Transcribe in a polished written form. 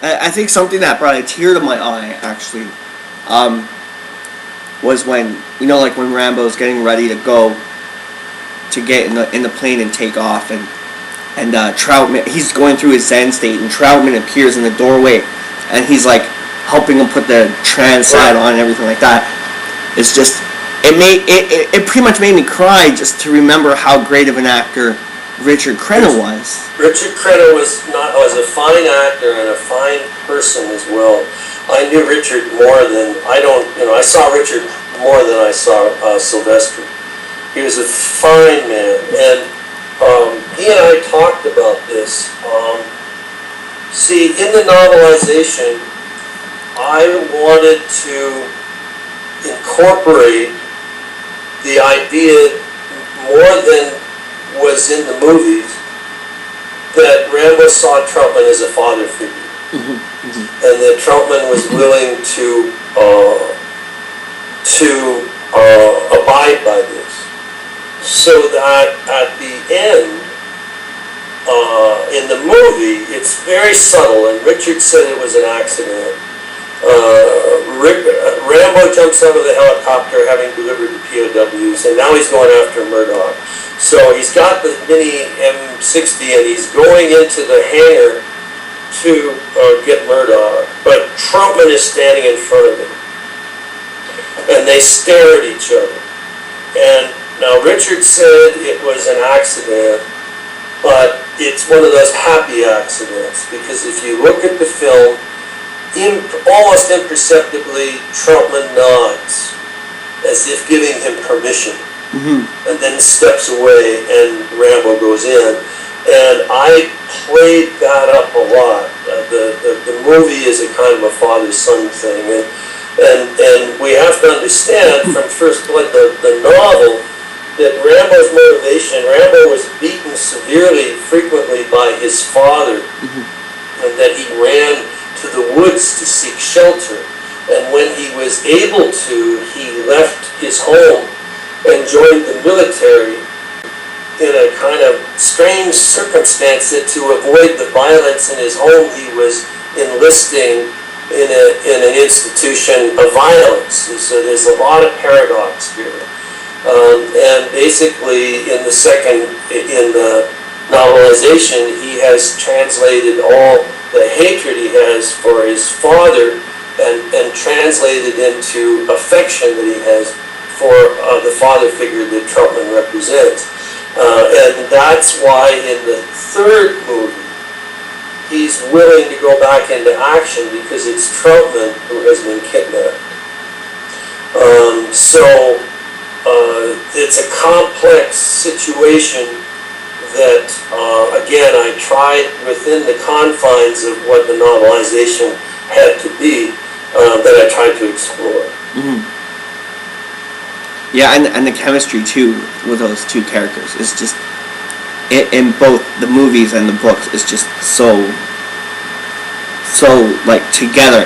I think something that brought a tear to my eye, actually, was when, like when Rambo's getting ready to go to get in the plane and take off, and Troutman, he's going through his Zen state, and Troutman appears in the doorway, and he's like helping him put the trans side on and everything like that. It's just, it pretty much made me cry just to remember how great of an actor Richard Crenna was. Richard Crenna was a fine actor and a fine person as well. I knew Richard more than I saw Richard more than I saw Sylvester. He was a fine man, and he and I talked about this. See, in the novelization, I wanted to incorporate the idea more than was in the movies, that Rambo saw Troutman as a father figure, and that Troutman was willing to abide by this, so that at the end, in the movie, it's very subtle, and Richard said it was an accident. Rambo jumps out of the helicopter having delivered the POWs, and now he's going after Murdoch. So he's got the mini M60 and he's going into the hangar to get Murdoch, but Troutman is standing in front of him, and they stare at each other. And now Richard said it was an accident, but it's one of those happy accidents, because if you look at the film, almost imperceptibly, Troutman nods, as if giving him permission, and then steps away, and Rambo goes in. And I played that up a lot. The movie is a kind of a father-son thing, and we have to understand from First Blood, the novel, that Rambo's motivation, Rambo was beaten severely, frequently by his father, and that he ran to the woods to seek shelter. And when he was able to, he left his home and joined the military in a kind of strange circumstance, that to avoid the violence in his home, he was enlisting in an institution of violence. And so there's a lot of paradox here. And basically in the novelization, he has translated all the hatred he has for his father and translated into affection that he has for the father figure that Troutman represents. And that's why in the third movie, he's willing to go back into action, because it's Troutman who has been kidnapped. So it's a complex situation that, again, I tried within the confines of what the novelization had to be, that I tried to explore. Yeah, and the chemistry too with those two characters is just, in both the movies and the books, is just so like together.